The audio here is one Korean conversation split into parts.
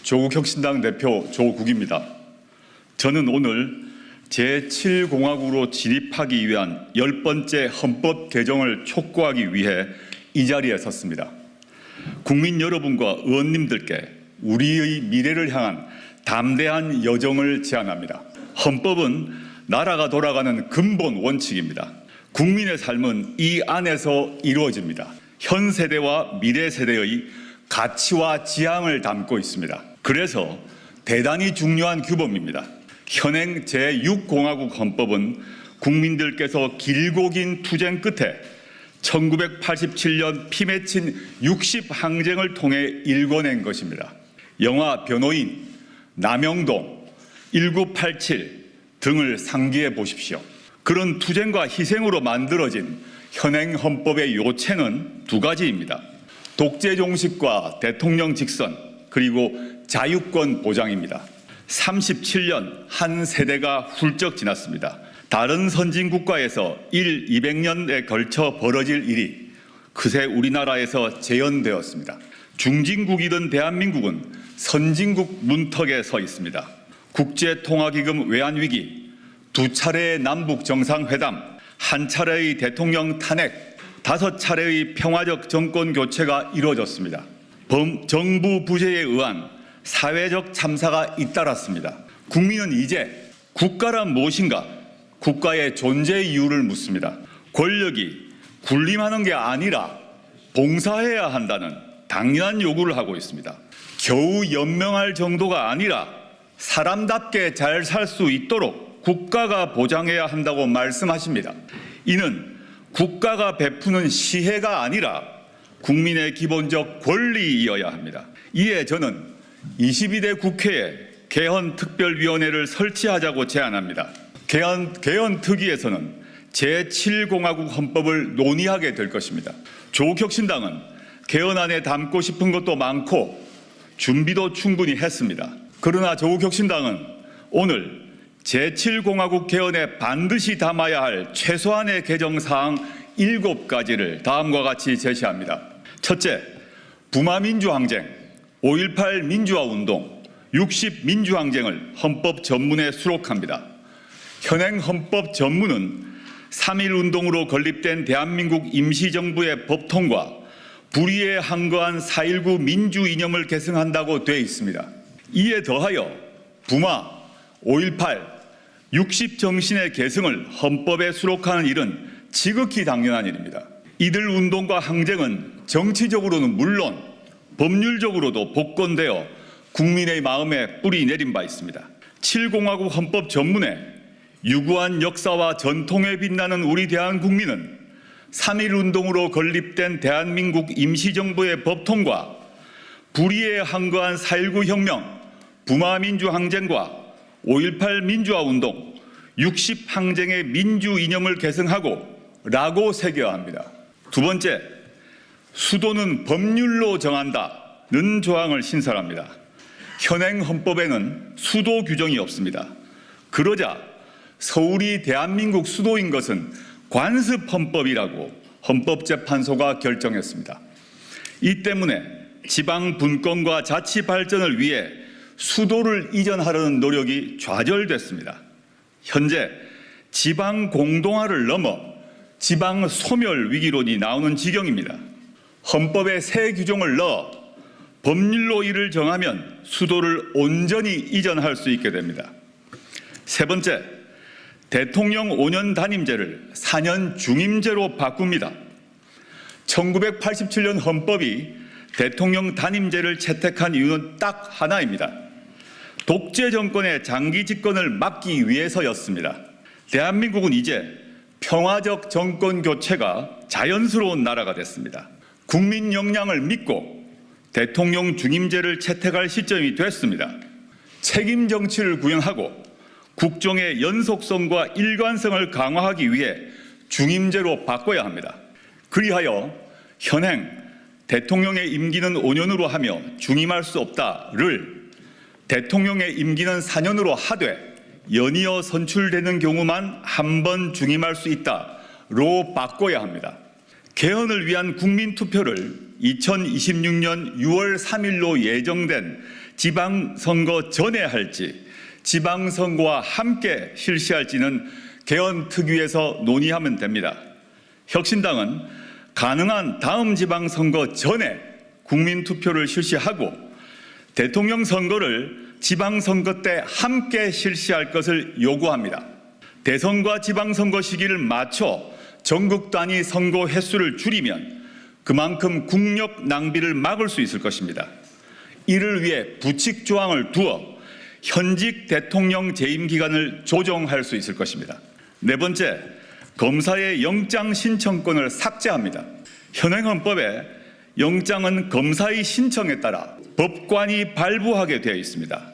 조국혁신당 대표 조국입니다. 저는 오늘 제7공화국으로 진입하기 위한 10번째 헌법 개정을 촉구하기 위해 이 자리에 섰습니다. 국민 여러분과 의원님들께 우리의 미래를 향한 담대한 여정을 제안합니다. 헌법은 나라가 돌아가는 근본 원칙입니다. 국민의 삶은 이 안에서 이루어집니다. 현 세대와 미래 세대의 가치와 지향을 담고 있습니다. 그래서 대단히 중요한 규범입니다. 현행 제6공화국 헌법은 국민들께서 길고 긴 투쟁 끝에 1987년 피 맺힌 60항쟁을 통해 일궈낸 것입니다. 영화 변호인, 남영동, 1987 등을 상기해 보십시오. 그런 투쟁과 희생으로 만들어진 현행 헌법의 요체는 두 가지입니다. 독재 종식과 대통령 직선, 그리고 자유권 보장입니다. 37년 한 세대가 훌쩍 지났습니다. 다른 선진국가에서 200년에 걸쳐 벌어질 일이 그새 우리나라에서 재현되었습니다. 중진국이던 대한민국은 선진국 문턱에 서 있습니다. 국제통화기금 외환위기, 2차례의 남북 정상회담, 1차례의 대통령 탄핵, 5차례의 평화적 정권 교체가 이루어졌습니다. 정부 부재에 의한 사회적 참사가 잇따랐습니다. 국민은 이제 국가란 무엇인가? 국가의 존재 이유를 묻습니다. 권력이 군림하는 게 아니라 봉사해야 한다는 당연한 요구를 하고 있습니다. 겨우 연명할 정도가 아니라 사람답게 잘 살 수 있도록 국가가 보장해야 한다고 말씀하십니다. 이는 국가가 베푸는 시혜가 아니라 국민의 기본적 권리이어야 합니다. 이에 저는 22대 국회에 개헌특별위원회를 설치하자고 제안합니다. 개헌특위에서는 제7공화국 헌법을 논의하게 될 것입니다. 조국혁신당은 개헌안에 담고 싶은 것도 많고 준비도 충분히 했습니다. 그러나 조국혁신당은 오늘 제7공화국 개헌에 반드시 담아야 할 최소한의 개정사항 7가지를 다음과 같이 제시합니다. 첫째, 부마민주항쟁, 5.18 민주화운동, 60 민주항쟁을 헌법 전문에 수록합니다. 현행 헌법 전문은 3.1운동으로 건립된 대한민국 임시정부의 법통과 불의에 항거한 4.19 민주이념을 계승한다고 되어 있습니다. 이에 더하여 부마, 5.18, 60 정신의 계승을 헌법에 수록하는 일은 지극히 당연한 일입니다. 이들 운동과 항쟁은 정치적으로는 물론 법률적으로도 복권되어 국민의 마음에 뿌리 내린 바 있습니다. 7공화국 헌법 전문에 유구한 역사와 전통에 빛나는 우리 대한국민은 3.1운동으로 건립된 대한민국 임시정부의 법통과 불의에 항거한 4.19 혁명, 부마민주항쟁과 5.18 민주화운동, 60 항쟁의 민주 이념을 계승하고 라고 새겨야 합니다. 두 번째, 수도는 법률로 정한다는 조항을 신설합니다. 현행 헌법에는 수도 규정이 없습니다. 그러자 서울이 대한민국 수도인 것은 관습헌법이라고 헌법재판소가 결정했습니다. 이 때문에 지방 분권과 자치 발전을 위해 수도를 이전하려는 노력이 좌절됐습니다. 현재 지방 공동화를 넘어 지방 소멸 위기론이 나오는 지경입니다. 헌법에 새 규정을 넣어 법률로 이를 정하면 수도를 온전히 이전할 수 있게 됩니다. 세 번째, 대통령 5년 단임제를 4년 중임제로 바꿉니다. 1987년 헌법이 대통령 단임제를 채택한 이유는 딱 하나입니다. 독재 정권의 장기 집권을 막기 위해서였습니다. 대한민국은 이제 평화적 정권 교체가 자연스러운 나라가 됐습니다. 국민 역량을 믿고 대통령 중임제를 채택할 시점이 됐습니다. 책임 정치를 구현하고 국정의 연속성과 일관성을 강화하기 위해 중임제로 바꿔야 합니다. 그리하여 현행 대통령의 임기는 5년으로 하며 중임할 수 없다를 대통령의 임기는 4년으로 하되 연이어 선출되는 경우만 한 번 중임할 수 있다로 바꿔야 합니다. 개헌을 위한 국민투표를 2026년 6월 3일로 예정된 지방선거 전에 할지 지방선거와 함께 실시할지는 개헌특위에서 논의하면 됩니다. 혁신당은 가능한 다음 지방선거 전에 국민투표를 실시하고 대통령 선거를 지방선거 때 함께 실시할 것을 요구합니다. 대선과 지방선거 시기를 맞춰 전국 단위 선거 횟수를 줄이면 그만큼 국력 낭비를 막을 수 있을 것입니다. 이를 위해 부칙 조항을 두어 현직 대통령 재임 기간을 조정할 수 있을 것입니다. 네 번째, 검사의 영장 신청권을 삭제합니다. 현행 헌법에 영장은 검사의 신청에 따라 법관이 발부하게 되어 있습니다.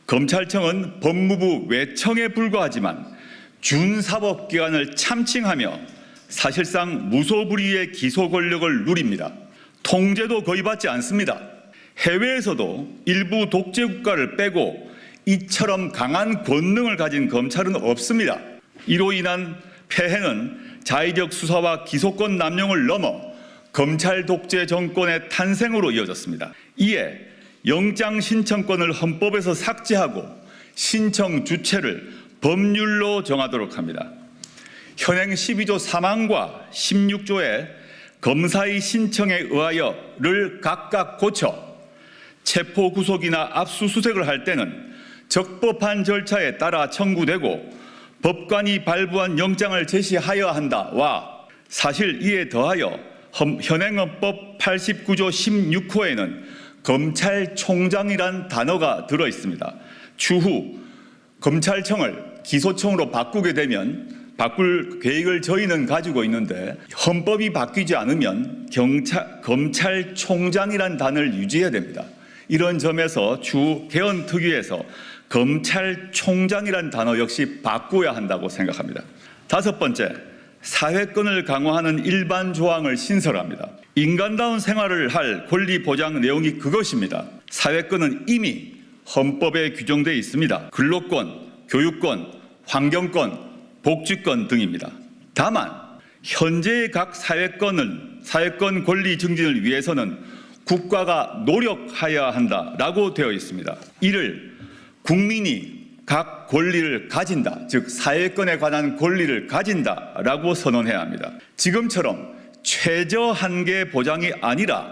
검찰청은 법무부 외청에 불과하지만 준사법기관을 참칭하며 사실상 무소불위의 기소 권력을 누립니다. 통제도 거의 받지 않습니다. 해외에서도 일부 독재국가를 빼고 이처럼 강한 권능을 가진 검찰은 없습니다. 이로 인한 폐해는 자의적 수사와 기소권 남용을 넘어 검찰 독재 정권의 탄생으로 이어졌습니다. 이에 영장 신청권을 헌법에서 삭제하고 신청 주체를 법률로 정하도록 합니다. 현행 12조 3항과 16조의 검사의 신청에 의하여를 각각 고쳐 체포 구속이나 압수수색을 할 때는 적법한 절차에 따라 청구되고 법관이 발부한 영장을 제시하여야 한다와 사실 이에 더하여 현행 헌법 89조 16호에는 검찰총장이란 단어가 들어 있습니다. 추후 검찰청을 기소청으로 바꾸게 되면 바꿀 계획을 저희는 가지고 있는데 헌법이 바뀌지 않으면 검찰총장이란 단어를 유지해야 됩니다. 이런 점에서 추후 개헌특위에서 검찰총장이란 단어 역시 바꿔야 한다고 생각합니다. 다섯 번째, 사회권을 강화하는 일반 조항을 신설합니다. 인간다운 생활을 할 권리 보장 내용이 그것입니다. 사회권은 이미 헌법에 규정되어 있습니다. 근로권, 교육권, 환경권, 복지권 등입니다. 다만 현재의 각 사회권 권리 증진을 위해서는 국가가 노력하여야 한다라고 되어 있습니다. 이를 국민이 각 권리를 가진다, 즉 사회권에 관한 권리를 가진다라고 선언해야 합니다. 지금처럼 최저 한계 보장이 아니라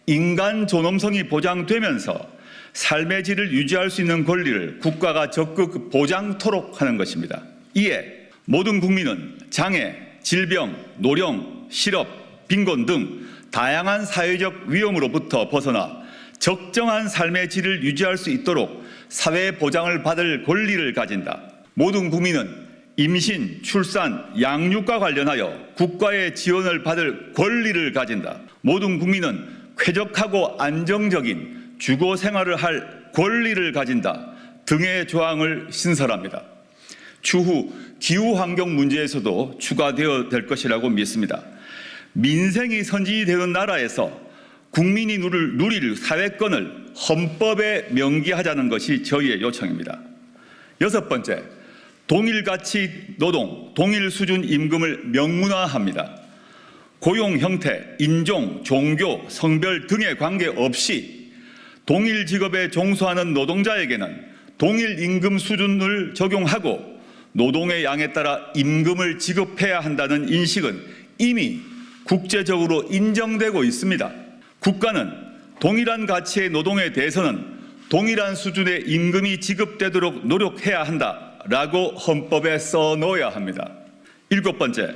인간 존엄성이 보장되면서 삶의 질을 유지할 수 있는 권리를 국가가 적극 보장토록 하는 것입니다. 이에 모든 국민은 장애, 질병, 노령, 실업, 빈곤 등 다양한 사회적 위험으로부터 벗어나 적정한 삶의 질을 유지할 수 있도록 사회 보장을 받을 권리를 가진다. 모든 국민은 임신, 출산, 양육과 관련하여 국가의 지원을 받을 권리를 가진다. 모든 국민은 쾌적하고 안정적인 주거 생활을 할 권리를 가진다 등의 조항을 신설합니다. 추후 기후환경 문제에서도 추가되어야 될 것이라고 믿습니다. 민생이 선진이 되는 나라에서 국민이 누릴 사회권을 헌법에 명기하자는 것이 저희의 요청입니다. 여섯 번째, 동일가치 노동, 동일 수준 임금을 명문화합니다. 고용 형태, 인종, 종교, 성별 등에 관계없이 동일 직업에 종사하는 노동자에게는 동일 임금 수준을 적용하고 노동의 양에 따라 임금을 지급해야 한다는 인식은 이미 국제적으로 인정되고 있습니다. 국가는 동일한 가치의 노동에 대해서는 동일한 수준의 임금이 지급되도록 노력해야 한다라고 헌법에 써놓아야 합니다. 일곱 번째,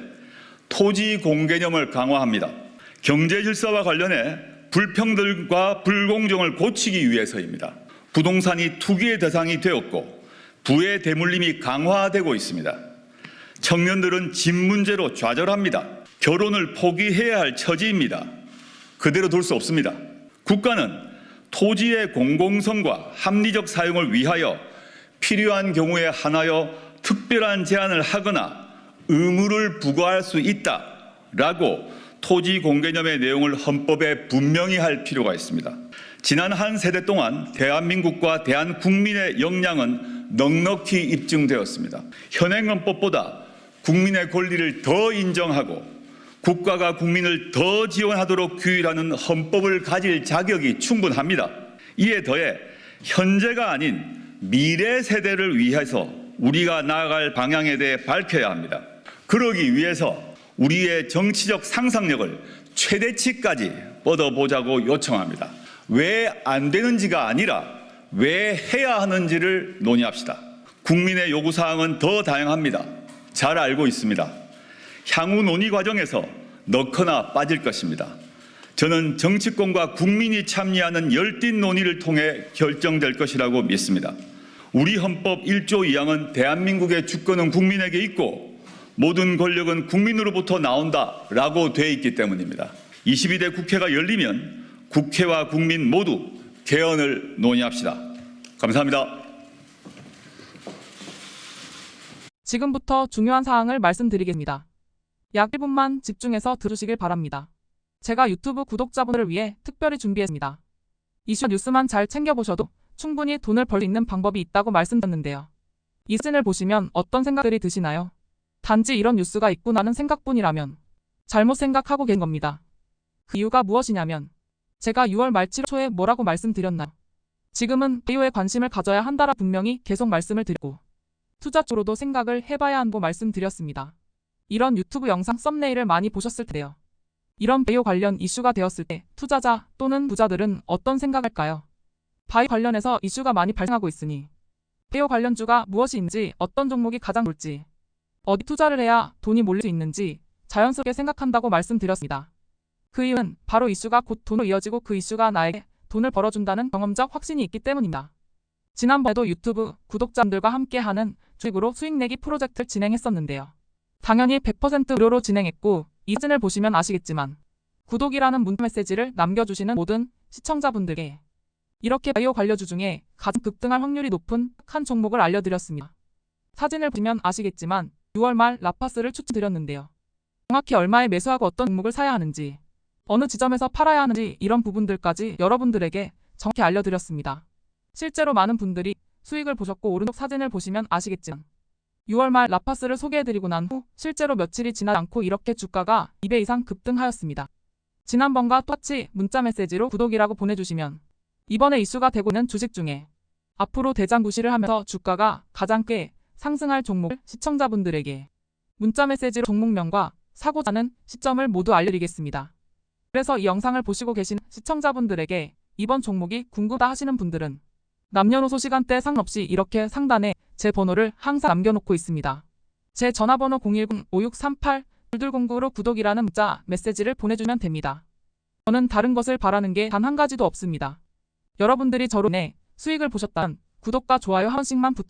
토지 공개념을 강화합니다. 경제 질서와 관련해 불평등과 불공정을 고치기 위해서입니다. 부동산이 투기의 대상이 되었고 부의 대물림이 강화되고 있습니다. 청년들은 집 문제로 좌절합니다. 결혼을 포기해야 할 처지입니다. 그대로 둘 수 없습니다. 국가는 토지의 공공성과 합리적 사용을 위하여 필요한 경우에 한하여 특별한 제한을 하거나 의무를 부과할 수 있다라고 토지 공개념의 내용을 헌법에 분명히 할 필요가 있습니다. 지난 한 세대 동안 대한민국과 대한국민의 역량은 넉넉히 입증되었습니다. 현행 헌법보다 국민의 권리를 더 인정하고 국가가 국민을 더 지원하도록 규율하는 헌법을 가질 자격이 충분합니다. 이에 더해 현재가 아닌 미래 세대를 위해서 우리가 나아갈 방향에 대해 밝혀야 합니다. 그러기 위해서 우리의 정치적 상상력을 최대치까지 뻗어보자고 요청합니다. 왜 안 되는지가 아니라 왜 해야 하는지를 논의합시다. 국민의 요구사항은 더 다양합니다. 잘 알고 있습니다. 향후 논의 과정에서 넣거나 빠질 것입니다. 저는 정치권과 국민이 참여하는 열띤 논의를 통해 결정될 것이라고 믿습니다. 우리 헌법 1조 2항은 대한민국의 주권은 국민에게 있고 모든 권력은 국민으로부터 나온다라고 돼 있기 때문입니다. 22대 국회가 열리면 국회와 국민 모두 개헌을 논의합시다. 감사합니다. 지금부터 중요한 사항을 말씀드리겠습니다. 약 1분만 집중해서 들으시길 바랍니다. 제가 유튜브 구독자분들을 위해 특별히 준비했습니다. 이슈 뉴스만 잘 챙겨보셔도 충분히 돈을 벌 수 있는 방법이 있다고 말씀드렸는데요. 이 사진을 보시면 어떤 생각들이 드시나요? 단지 이런 뉴스가 있구나는 생각뿐이라면 잘못 생각하고 계신 겁니다. 그 이유가 무엇이냐면 제가 6월 말 7월 초에 뭐라고 말씀드렸나요? 지금은 바이오에 관심을 가져야 한다라 분명히 계속 말씀을 드리고 투자 쪽으로도 생각을 해봐야 한다고 말씀드렸습니다. 이런 유튜브 영상 썸네일을 많이 보셨을 텐데요. 이런 바이오 관련 이슈가 되었을 때 투자자 또는 부자들은 어떤 생각할까요? 바이오 관련해서 이슈가 많이 발생하고 있으니 바이오 관련주가 무엇이 있는지, 어떤 종목이 가장 좋을지, 어디 투자를 해야 돈이 몰릴 수 있는지 자연스럽게 생각한다고 말씀드렸습니다. 그 이유는 바로 이슈가 곧 돈으로 이어지고 그 이슈가 나에게 돈을 벌어준다는 경험적 확신이 있기 때문입니다. 지난번에도 유튜브 구독자분들과 함께하는 주식으로 수익 내기 프로젝트를 진행했었는데요. 당연히 100% 무료로 진행했고 이 사진을 보시면 아시겠지만 구독이라는 문자 메시지를 남겨주시는 모든 시청자분들께 이렇게 바이오 관련주 중에 가장 급등할 확률이 높은 한 종목을 알려드렸습니다. 사진을 보시면 아시겠지만 6월 말 라파스를 추천드렸는데요. 정확히 얼마에 매수하고 어떤 종목을 사야 하는지, 어느 지점에서 팔아야 하는지 이런 부분들까지 여러분들에게 정확히 알려드렸습니다. 실제로 많은 분들이 수익을 보셨고 오른쪽 사진을 보시면 아시겠지만 6월 말 라파스를 소개해드리고 난 후 실제로 며칠이 지나지 않고 이렇게 주가가 2배 이상 급등하였습니다. 지난번과 똑같이 문자 메시지로 구독이라고 보내주시면 이번에 이슈가 되고 있는 주식 중에 앞으로 대장구시를 하면서 주가가 가장 꽤 상승할 종목을 시청자분들에게 문자 메시지로 종목명과 사고자 하는 시점을 모두 알려드리겠습니다. 그래서 이 영상을 보시고 계신 시청자분들에게 이번 종목이 궁금하다 하시는 분들은 남녀노소 시간대 상관없이 이렇게 상단에 제 번호를 항상 남겨놓고 있습니다. 제 전화번호 010-5638-2209로 구독이라는 문자 메시지를 보내주면 됩니다. 저는 다른 것을 바라는 게 단 한 가지도 없습니다. 여러분들이 저로 인해 수익을 보셨다면 구독과 좋아요 한 번씩만 부탁드립니다.